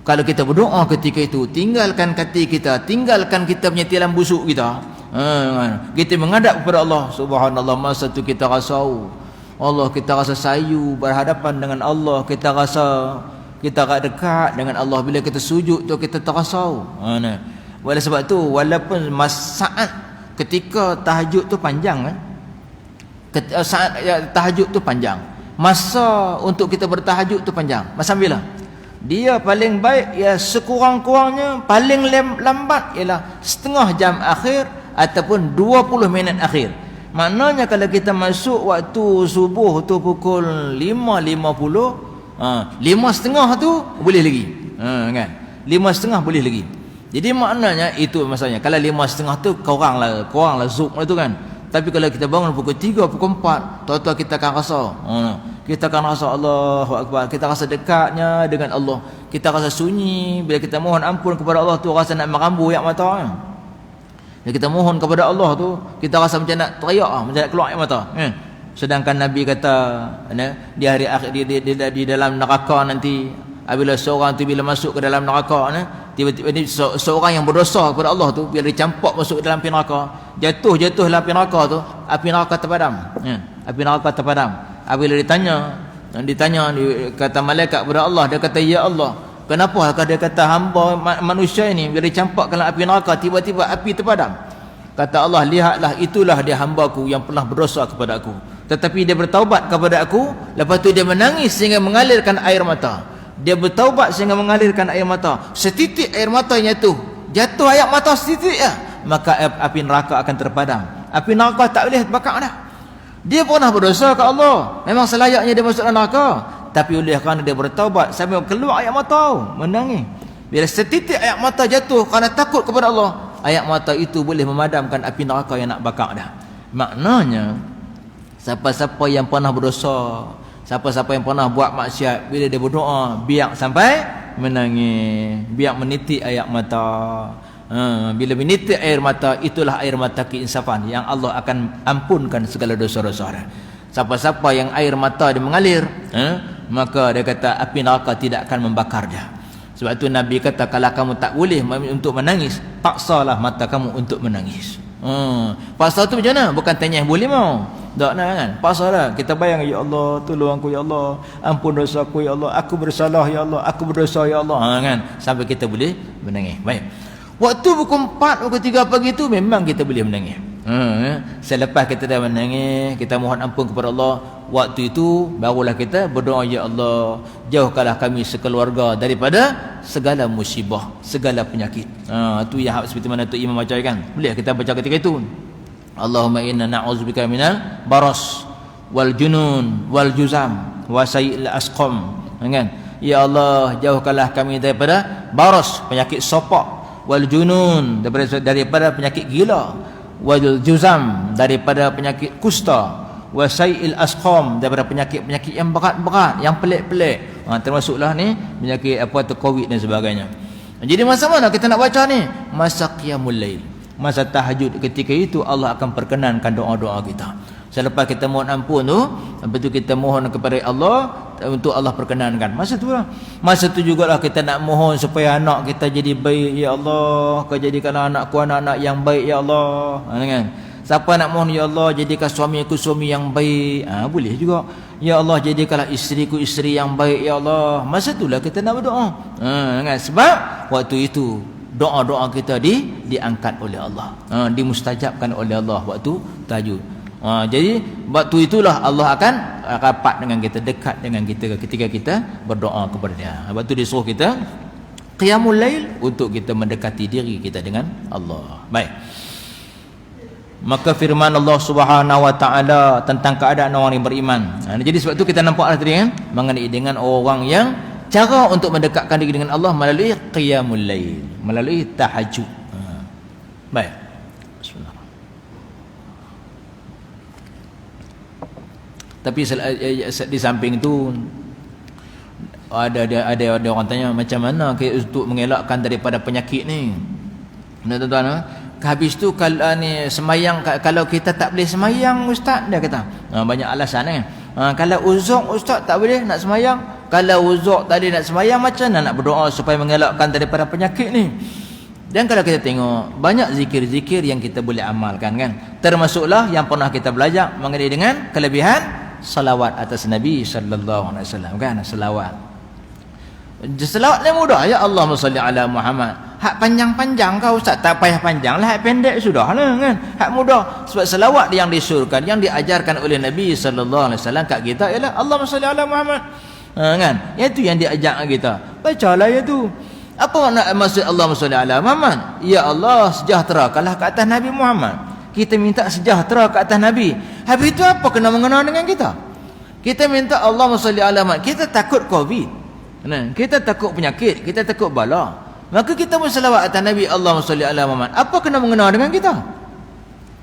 Speaker 1: kalau kita berdoa ketika itu, tinggalkan hati kita, tinggalkan kita punya tilam busuk kita. Kita menghadap kepada Allah. Subhanallah, masa tu kita rasa Allah, kita rasa sayu berhadapan dengan Allah, kita rasa kita dekat dengan Allah. Bila kita sujud tu kita terasa. Oleh sebab tu walaupun saat ketika tahajud tu panjang kan? Saat tahajud tu panjang. Masa untuk kita bertahajud tu panjang. Masa bila? Dia paling baik ya sekurang-kurangnya, paling lambat ialah setengah jam akhir ataupun 20 minit akhir. Maknanya kalau kita masuk waktu subuh tu pukul 5.50, 5.30 tu boleh lagi. Kan? 5.30 boleh lagi. Jadi maknanya itu maksudnya. Kalau 5.30 tu kuranglah zuk tu kan. Tapi kalau kita bangun pukul 3, pukul 4, tahu-tahu kita akan rasa. Kita akan rasa Allahu Akbar. Kita rasa dekatnya dengan Allah. Kita rasa sunyi. Bila kita mohon ampun kepada Allah tu, rasa nak merambu air mata. Bila kita mohon kepada Allah tu, kita rasa macam nak teriak, macam nak keluar air mata. Sedangkan Nabi kata, di hari akhir, di dalam neraka nanti, apabila seorang tu bila masuk ke dalam neraka, tiba-tiba ni seorang yang berdosa kepada Allah tu, bila dicampak masuk ke dalam api neraka, jatuhlah api neraka tu, api neraka terpadam. Api neraka terpadam. Apabila ditanya kata malaikat kepada Allah, dia kata, ya Allah, kenapa dia kata hamba manusia ini bila dicampak ke dalam api neraka tiba-tiba api terpadam? Kata Allah, lihatlah, itulah dia hambaku yang pernah berdosa kepada aku, tetapi dia bertaubat kepada aku, lepas tu dia menangis sehingga mengalirkan air mata. Dia bertaubat sehingga mengalirkan air mata. Setitik air mata yang jatuh air mata setitik maka api neraka akan terpadam. Api neraka tak boleh bakar dah. Dia pernah berdosa ke Allah, memang selayaknya dia masuk neraka, tapi oleh kerana dia bertaubat sampai keluar air mata, menangis. Bila setitik air mata jatuh kerana takut kepada Allah, air mata itu boleh memadamkan api neraka yang nak bakar dah. Maknanya siapa-siapa yang pernah berdosa, siapa-siapa yang pernah buat maksiat, bila dia berdoa, biar sampai menangis, biar menitik air mata. Bila menitik air mata, itulah air mata keinsafan yang Allah akan ampunkan segala dosa-dosa dia. Siapa-siapa yang air mata dia mengalir, maka dia kata api neraka tidak akan membakar dia. Sebab itu Nabi kata, kalau kamu tak boleh untuk menangis, paksalah mata kamu untuk menangis. Paksa tu macam mana? Bukan tanya boleh mau. Tak nak kan? Paksa dah. Kita bayang, ya Allah, tolong aku ya Allah, ampun dosa aku ya Allah, aku bersalah ya Allah, aku berdosa ya Allah. Kan? Sampai kita boleh menangis. Baik. Waktu pukul 4, pukul 3 pagi tu memang kita boleh menangis. Selepas kita dah menangis, kita mohon ampun kepada Allah, waktu itu barulah kita berdoa, ya Allah, jauhkanlah kami sekeluarga daripada segala musibah, segala penyakit. Itu yang seperti mana tu Imam baca kan. Boleh kita baca ketika itu. Allahumma inna na'udzubika minal baras wal junun wal juzam wa sayyi'il asqam. Kan? Ya Allah, jauhkanlah kami daripada baras, penyakit sopak, wal junun, daripada penyakit gila, wal juzam, daripada penyakit kusta, wa sayil asqam, daripada penyakit-penyakit yang berat-berat, yang pelik-pelik. Termasuklah ni penyakit apa tu, Covid dan sebagainya. Jadi masa mana kita nak baca ni? Masa qiyamul lail, masa tahajud. Ketika itu Allah akan perkenankan doa-doa kita. Selepas kita mohon ampun tu, lepas tu kita mohon kepada Allah, untuk Allah perkenankan. Masa tu lah. Masa tu jugalah kita nak mohon supaya anak kita jadi baik. Ya Allah, kau jadikanlah anakku anak-anak yang baik ya Allah. Kan? Siapa nak mohon ya Allah jadikan suamiku suami yang baik. Boleh juga. Ya Allah jadikanlah isteriku isteri yang baik ya Allah. Masa itulah kita nak berdoa. Kan? Sebab waktu itu doa-doa kita diangkat oleh Allah. Dimustajabkan oleh Allah waktu tahajud. Jadi waktu itulah Allah akan rapat dengan kita, dekat dengan kita ketika kita berdoa kepada Dia. Waktu dia suruh kita qiyamul lail untuk kita mendekati diri kita dengan Allah. Baik. Maka firman Allah Subhanahu wa taala tentang keadaan orang yang beriman. Jadi sebab tu kita nampak tadi kan mengenai dengan orang yang cara untuk mendekatkan diri dengan Allah melalui qiyamul lail, melalui tahajud. Baik. Bismillah. Tapi di samping itu ada orang tanya macam mana untuk mengelakkan daripada penyakit ni. Tuan-tuan, habis tu kalau ni semayang, kalau kita tak boleh semayang ustaz, dia kata banyak alasan kan. Kalau uzur ustaz tak boleh nak semayang, kalau uzur tadi nak semayang, macam mana nak berdoa supaya mengelakkan daripada penyakit ni? Dan kalau kita tengok banyak zikir-zikir yang kita boleh amalkan kan, termasuklah yang pernah kita belajar mengenai dengan kelebihan salawat atas Nabi sallallahu alaihi wasallam kan. Selawat ni mudah ya, Allahumma salli ala Muhammad. Hak panjang-panjang kau ustaz, tak payah panjang lah, hak pendek sudah lah kan. Hak mudah. Sebab selawat yang disuruhkan, yang diajarkan oleh Nabi sallallahu alaihi wasallam kat kita ialah Allahumma salli ala Muhammad. Kan? Itu yang diajak kita. Bacalah itu. Apa maksud Allahumma salli ala Muhammad? Ya Allah, sejahterakanlah ke atas Nabi Muhammad. Kita minta sejahtera ke atas Nabi. Habis itu apa kena mengena dengan kita? Kita minta Allahumma salli ala Muhammad. Kita takut COVID. Kita takut penyakit, kita takut bala. Maka kita berselawat atas Nabi Allahumma salli ala Muhammad. Apa kena mengena dengan kita?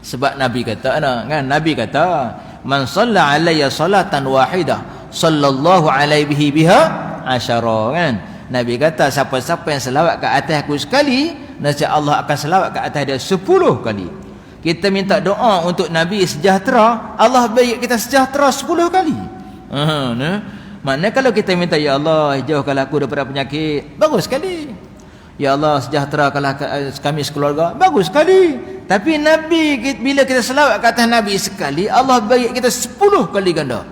Speaker 1: Sebab Nabi kata kan, Nabi kata man shalla alayya salatan wahidah sallallahu alaihi biha asyara kan. Nabi kata siapa-siapa yang selawat ke atas aku sekali, nescaya Allah akan selawat ke atas dia 10 kali. Kita minta doa untuk Nabi sejahtera, Allah bagi kita sejahtera 10 kali. Maknanya kalau kita minta ya Allah jauhkanlah aku daripada penyakit, bagus sekali. Ya Allah sejahterakanlah kami sekeluarga, bagus sekali. Tapi Nabi, bila kita selawat ke atas Nabi sekali, Allah bagi kita 10 kali ganda.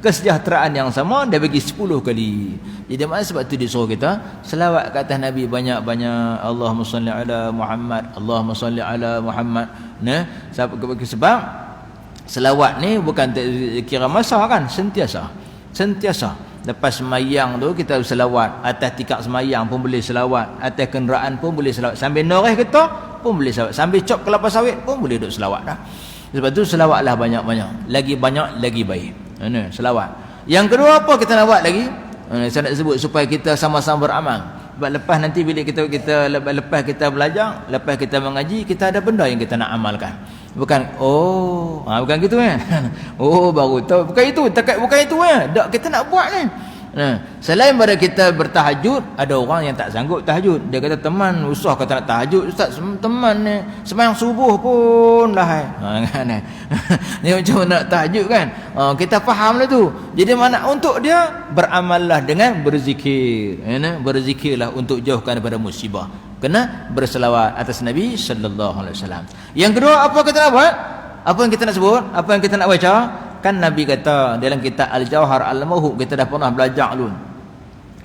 Speaker 1: Kesejahteraan yang sama dia bagi 10 kali. Jadi maknanya sebab tu dia suruh kita selawat ke atas Nabi banyak-banyak. Allahumma salli ala Muhammad, Allahumma salli ala Muhammad. Sebab selawat ni bukan kira masa kan, sentiasa. Lepas semayang tu kita selawat, atas tikar semayang pun boleh selawat, atas kenderaan pun boleh selawat, sambil noreh kita pun boleh selawat, sambil cop kelapa sawit pun boleh duduk selawat dah. Sebab tu selawatlah banyak-banyak, lagi banyak lagi baik. Selawat. Yang kedua apa kita nak buat lagi? Saya nak sebut supaya kita sama-sama beramal. Sebab lepas nanti bila lepas kita belajar, lepas kita mengaji, kita ada benda yang kita nak amalkan. Bukan bukan gitu kan. Baru tahu bukan itu, bukan itu kan. Dak kita nak buat ni. Selain pada kita bertahajud, ada orang yang tak sanggup tahajud. Dia kata teman usah kata nak tahajud ustaz, teman ni sembahyang subuh pun lah. Ni macam nak tahajud kan. Kita fahamlah tu. Jadi mana untuk dia beramallah dengan berzikir. Berzikirlah untuk jauhkan daripada musibah. Kena berselawat atas Nabi sallallahu alaihi wasallam. Yang kedua apa kita nak buat? Apa yang kita nak sebut? Apa yang kita nak baca? Kan Nabi kata dalam kitab Al-Jawhar Al-Mawhub, kita dah pernah belajar dulu.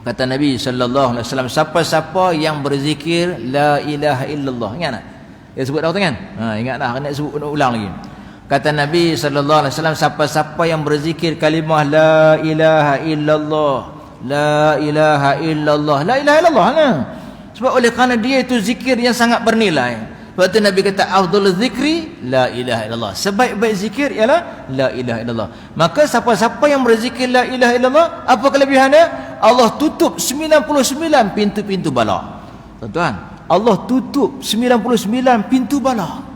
Speaker 1: Kata Nabi sallallahu alaihi wasallam, siapa-siapa yang berzikir la ilaha illallah. Ingat tak? Dia sebut dah kan? Ingat dah, nak sebut ulang lagi. Kata Nabi sallallahu alaihi wasallam, siapa-siapa yang berzikir kalimah la ilaha illallah, la ilaha illallah, la ilaha illallah lah. Sebab oleh kerana dia itu zikir yang sangat bernilai. Sebab tu Nabi kata afdhalul zikri la ilaha illallah. Sebaik-baik zikir ialah la ilaha illallah. Maka siapa-siapa yang berzikir la ilaha illallah, apa kelebihannya? Allah tutup 99 pintu-pintu bala. Tuan-tuan, Allah tutup 99 pintu bala.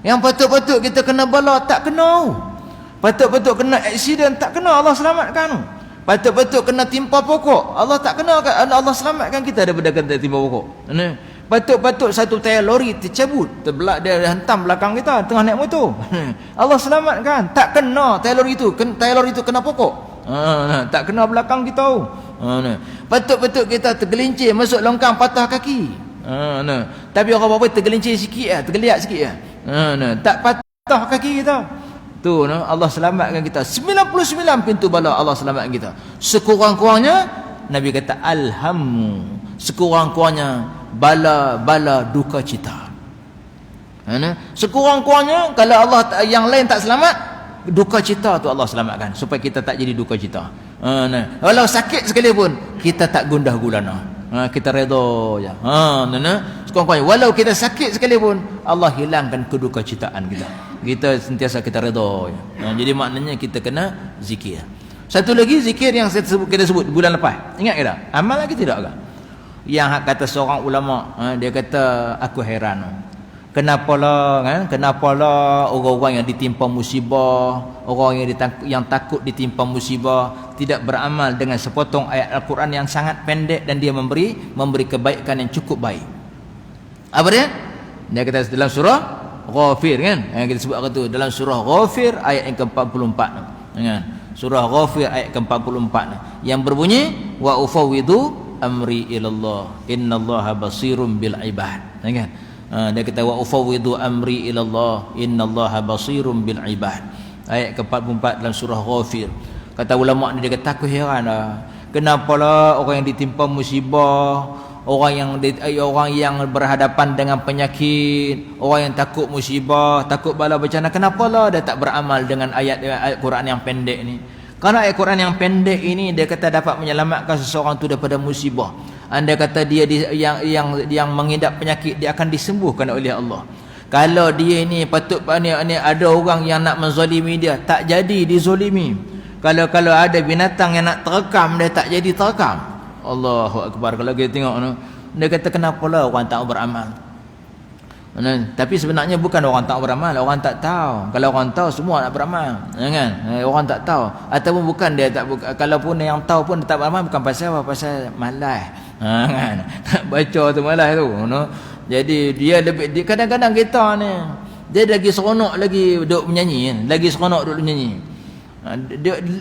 Speaker 1: Yang patut-patut kita kena bala tak kena. Patut-patut kena aksiden tak kena, Allah selamatkan. Patut-patut kena timpa pokok, Allah tak kena, Allah selamatkan kita daripada kena timpa pokok. Patut-patut satu tayar lori tercabut, dia hentam belakang kita tengah naik motor. Allah selamatkan, tak kena tayar lori itu kena pokok. Tak kena belakang kita. Patut-patut kita tergelincir masuk longkang patah kaki. Tapi orang apa tergelincir sikit lah, tergeliat sikit lah. Tak patah kaki kita. Tu Allah selamatkan kita. 99 pintu bala Allah selamatkan kita. Sekurang-kurangnya Nabi kata alhammu, sekurang-kurangnya bala duka cita. Sekurang-kurangnya kalau Allah yang lain tak selamat, duka cita tu Allah selamatkan supaya kita tak jadi duka cita. Walau sakit sekalipun kita tak gundah gulana. Kita redha je. Sekurang-kurangnya walau kita sakit sekalipun Allah hilangkan keduka citaan kita. Kita sentiasa kita redha je. Jadi maknanya kita kena zikir. Satu lagi zikir yang kita sebut bulan lepas. Ingat ke tak? Amal lagi tidak ke? Yang kata seorang ulama, dia kata aku heran. Kenapalah orang-orang yang ditimpa musibah, orang yang takut ditimpa musibah tidak beramal dengan sepotong ayat Al-Quran yang sangat pendek dan dia memberi kebaikan yang cukup baik. Apa dia? Dia kata dalam surah Ghafir kan? Kita sebut tu dalam surah Ghafir ayat yang ke-44 kan? Surah Ghafir ayat ke-44 yang berbunyi wa ufawwidu amri ilallah innallaha basirum bil ibad kan? Dia kata wa ufawwidu amri ilallah innallaha basirum bil ibad ayat ke-44 dalam surah Ghafir. Kata ulama ni, dia kata aku heran lah, kenapalah orang yang ditimpa musibah, orang yang berhadapan dengan penyakit, orang yang takut musibah, takut bala bencana, kenapalah dia tak beramal dengan ayat Quran yang pendek ni? Kerana ayat Quran yang pendek ini dia kata dapat menyelamatkan seseorang tu daripada musibah. Anda kata dia yang mengidap penyakit dia akan disembuhkan oleh Allah. Kalau dia ni patut ni ada orang yang nak menzalimi dia, tak jadi dizalimi. Kalau ada binatang yang nak terekam dia, tak jadi terekam. Allahu akbar. Kalau kita tengok dia kata kenapalah orang tak beramal. Tapi sebenarnya bukan orang tak beramal, orang tak tahu. Kalau orang tahu semua nak beramal, kan? Orang tak tahu ataupun bukan dia tak kalaupun yang tahu pun dia tak beramal, bukan pasal apa, pasal malas. Kan? Baca tu malas tu. Jadi dia lebih kadang-kadang kita ni dia lagi seronok lagi duduk menyanyi kan? Lagi seronok duduk menyanyi.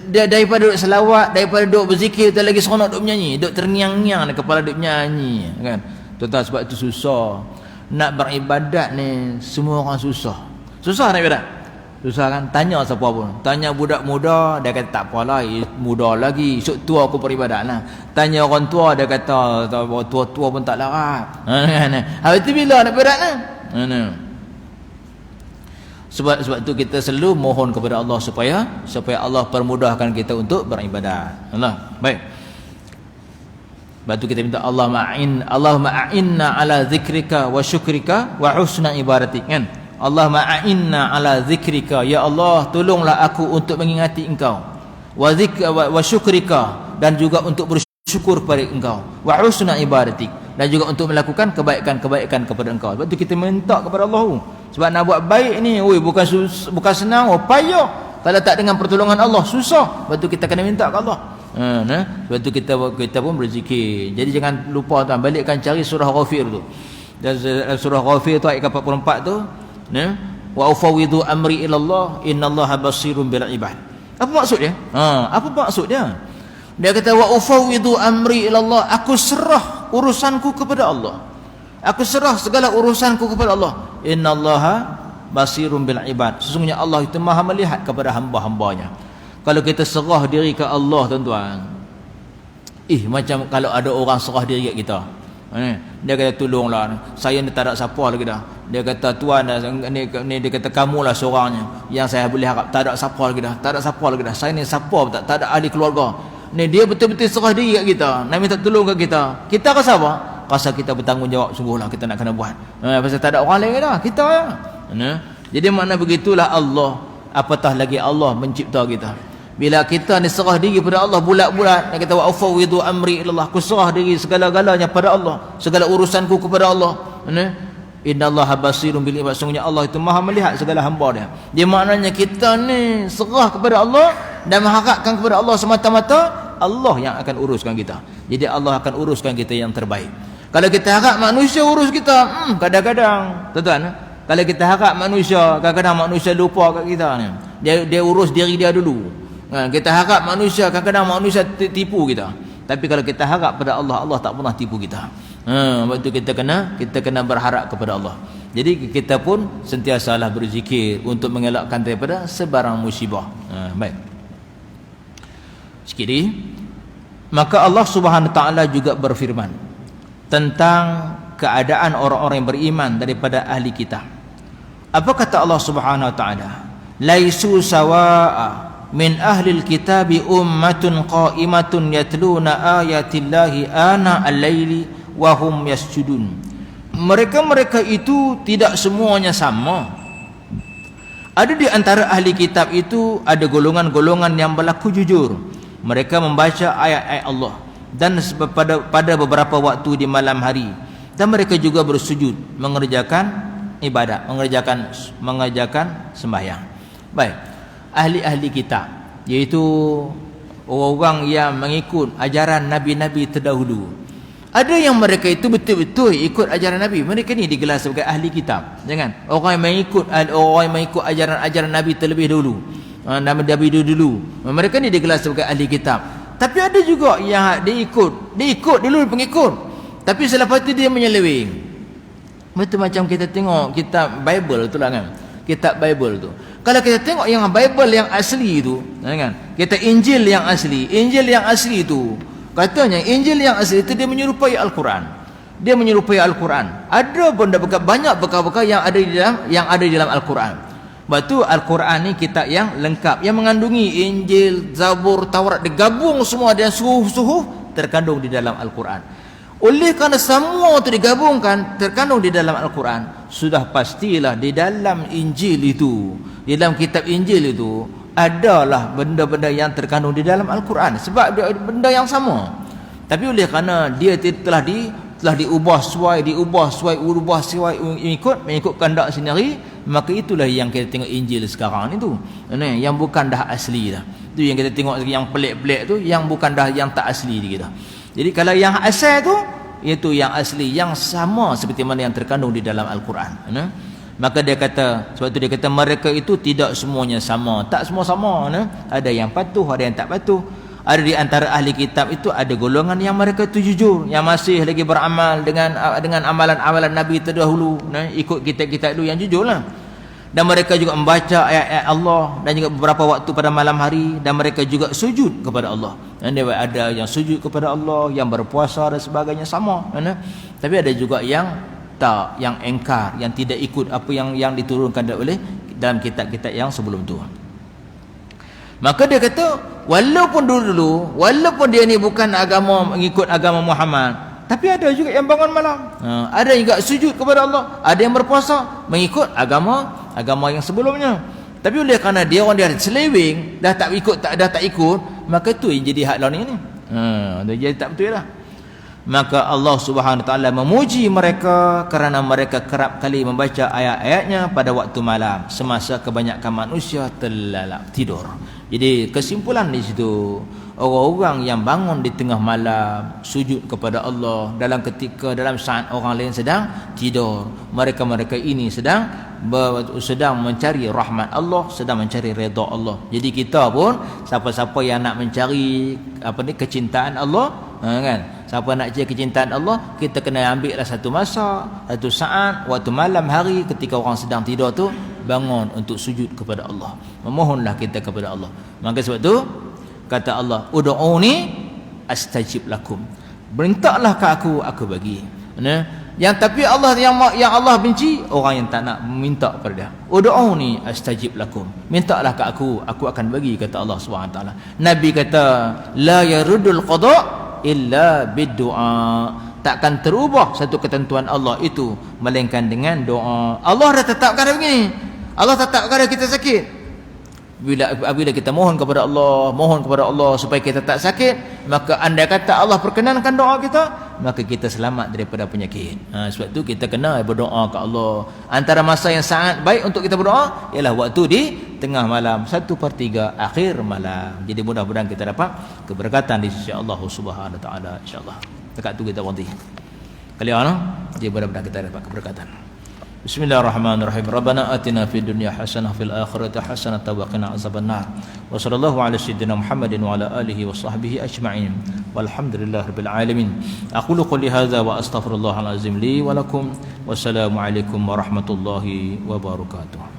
Speaker 1: Dia daripada duduk selawat, daripada duduk berzikir, dia lagi seronok duduk menyanyi, duduk terngiang-ngiang kepala duduk menyanyi kan. Tuan-tuan, sebab itu susah nak beribadat ni. Semua orang susah nak ibadat, susah kan. Tanya siapa pun, tanya budak muda dia kata tak apalah, muda lagi, esok tua aku beribadat lah. Tanya orang tua dia kata tua-tua pun tak larat. Habis tu bila nak beribadat lah. Sebab itu kita selalu mohon kepada Allah supaya Allah permudahkan kita untuk beribadat. Allah. Baik. Sebab itu kita minta Allahumma a'inna ala zikrika wa syukrika wa husna ibadatik kan. Allahumma a'inna ala zikrika, ya Allah tolonglah aku untuk mengingati engkau, wa syukrika, dan juga untuk bersyukur kepada engkau, wa husna ibadatik, dan juga untuk melakukan kebaikan kepada engkau. Sebab itu kita minta kepada Allah. Sebab nak buat baik ni bukan senang, payah. Kalau tak dengan pertolongan Allah susah. Sebab itu kita kena minta ke Allah. Sebab itu kita pun berzikir. Jadi jangan lupa tuan, balikkan cari surah Ghafir tu. Dan surah Ghafir tu ayat 44 tu, wa ufawwidu amri ilallah innallaha basirun bil ibad. Apa maksud dia? Apa maksud dia? Dia kata wa ufawwidu amri ilallah, aku serah urusanku kepada Allah. Aku serah segala urusanku kepada Allah. Innallaha basirun bil ibad. Sesungguhnya Allah itu Maha melihat kepada hamba-hambanya. Kalau kita serah diri ke Allah tuan-tuan, macam kalau ada orang serah diri kat kita, dia kata tolonglah, saya ni tak ada siapa lagi dah. Dia kata tuan ni dia kata kamulah seorangnya yang saya boleh harap, tak ada siapa lagi dah, tak ada siapa lagi dah. Saya ni siapa tak ada ahli keluarga. Ni dia betul-betul serah diri kat kita, nak minta tolong kat kita. Kita rasa apa? Rasa kita bertanggungjawab, sungguhlah kita nak kena buat. Pasal tak ada orang lain dah, kita ya. Jadi makna begitulah Allah, apatah lagi Allah mencipta kita. Bila kita ni serah diri pada Allah bulat-bulat, dia kata wa ufawwidu amri ilallah, aku serah diri segala-galanya pada Allah, segala urusanku kepada Allah. Innallaha basirun bil ibad, sungguhnya Allah itu Maha melihat segala hamba dia. Dia maknanya kita ni serah kepada Allah dan mengharapkan kepada Allah semata-mata, Allah yang akan uruskan kita. Jadi Allah akan uruskan kita yang terbaik. Kalau kita harap manusia urus kita, kadang-kadang tuan-tuan, kalau kita harap manusia, kadang-kadang manusia lupa kat kita ni. Dia urus diri dia dulu.
Speaker 2: Kita harap manusia, kadang-kadang manusia tipu kita. Tapi kalau kita harap pada Allah, Allah tak pernah tipu kita. Sebab tu kita kena berharap kepada Allah. Jadi kita pun sentiasalah berzikir untuk mengelakkan daripada sebarang musibah. Baik. Sikit lagi. Maka Allah Subhanahu Taala juga berfirman tentang keadaan orang-orang yang beriman daripada ahli kitab. Apa kata Allah Subhanahu Wa Taala? Laisu sawa'a min ahli kitabi ummatun qa'imatun yatluna ayatillahi ana al-laili wa hum yasjudun. Mereka-mereka itu tidak semuanya sama. Ada di antara ahli kitab itu ada golongan-golongan yang berlaku jujur. Mereka membaca ayat-ayat Allah dan pada beberapa waktu di malam hari, dan mereka juga bersujud mengerjakan ibadat, mengerjakan sembahyang. Baik, ahli-ahli kitab iaitu orang yang mengikut ajaran nabi-nabi terdahulu. Ada yang mereka itu betul-betul ikut ajaran Nabi. Mereka ni digelar sebagai ahli kitab. Jangan orang yang mengikut ajaran Nabi terlebih dahulu. Nabi dulu. Mereka ni digelar sebagai ahli kitab. Tapi ada juga yang dia ikut dulu pengikut. Tapi selepas itu dia menyeleweng. Betul macam kita tengok kitab Bible tu lah kan. Kitab Bible tu. Kalau kita tengok yang Bible yang asli tu, kan? Kita Injil yang asli tu. Katanya Injil yang asli itu dia menyerupai Al-Quran. Dia menyerupai Al-Quran. Ada benda banyak bekal-bekal yang ada di dalam Al-Quran. Sebab tu Al-Quran ni kitab yang lengkap, yang mengandungi Injil, Zabur, Taurat, digabung semua dan suhu-suhu terkandung di dalam Al-Quran. Oleh kerana semua itu digabungkan terkandung di dalam Al-Quran, sudah pastilah di dalam Injil itu, di dalam kitab Injil itu adalah benda-benda yang terkandung di dalam Al-Quran, sebab dia benda yang sama. Tapi oleh kerana dia telah diubah sesuai mengikut kehendak sendiri, maka itulah yang kita tengok Injil sekarang itu, yang bukan dah asli dah. Itu yang kita tengok yang pelik-pelik tu, yang bukan dah, yang tak asli kita. Jadi kalau yang asal tu, iaitu yang asli, yang sama seperti mana yang terkandung di dalam Al-Quran. Maka dia kata, sebab tu dia kata mereka itu tidak semuanya sama. Tak semua sama. Ada yang patuh, ada yang tak patuh. Ada di antara ahli kitab itu ada golongan yang mereka itu jujur, yang masih lagi beramal dengan amalan-amalan Nabi terdahulu, ikut kitab-kitab itu yang jujur lah. Dan mereka juga membaca ayat-ayat Allah, dan juga beberapa waktu pada malam hari, dan mereka juga sujud kepada Allah. Dan dia ada yang sujud kepada Allah, yang berpuasa dan sebagainya sama. Tapi ada juga yang tak, yang engkar, yang tidak ikut apa yang diturunkan oleh dalam kitab-kitab yang sebelum tu. Maka dia kata walaupun dulu walaupun dia ni bukan mengikut agama Muhammad, tapi ada juga yang bangun malam, ada juga sujud kepada Allah, ada yang berpuasa mengikut agama yang sebelumnya. Tapi oleh kerana dia seleweng, dah tak ikut, maka tu yang jadi hak lawan ni. Dia jadi tak betul lah. Maka Allah Subhanahu Wa Taala memuji mereka kerana mereka kerap kali membaca ayat-ayatnya pada waktu malam semasa kebanyakan manusia terlalap tidur. Jadi kesimpulan di situ, orang-orang yang bangun di tengah malam sujud kepada Allah dalam saat orang lain sedang tidur, mereka ini sedang mencari rahmat Allah, sedang mencari redha Allah. Jadi kita pun siapa-siapa yang nak mencari kecintaan Allah, kan, siapa nak cari kecintaan Allah, kita kena ambillah satu masa, satu saat, waktu malam hari ketika orang sedang tidur tu, bangun untuk sujud kepada Allah, memohonlah kita kepada Allah. Maka sebab tu kata Allah, ud'uni astajib lakum, mintalah ke aku bagi. Tapi Allah yang Allah benci orang yang tak nak minta kepada dia. Ud'uni astajib lakum, mintalah ke aku akan bagi, kata Allah Subhanahu Wa Taala. Nabi kata la yarudul qada illa biddu'a, takkan terubah satu ketentuan Allah itu melainkan dengan doa. Allah dah tetapkan begini, Allah tetapkan kita sakit. Bila kita mohon kepada Allah supaya kita tak sakit, maka andai kata Allah perkenankan doa kita, maka kita selamat daripada penyakit. Sebab tu kita kena berdoa ke Allah. Antara masa yang sangat baik untuk kita berdoa ialah waktu di tengah malam, 1/3 akhir malam. Jadi mudah-mudahan kita dapat keberkatan di sisi Allah Subhanahu Wa Taala, insyaallah. Dekat tu kita berhenti. Kali ana, jadi mudah-mudahan kita dapat keberkatan.
Speaker 1: Bismillahirrahmanirrahim. Rabbana atina fid dunya hasanah fil akhirati hasanah wa qina azabannar. Wa sallallahu ala sayyidina Muhammadin wa ala alihi wa sahbihi ajma'in. Walhamdulillahirabbil alamin. Aqulu qouli hadza wa astaghfirullahal azim li wa lakum. Wassalamu alaikum warahmatullahi wabarakatuh.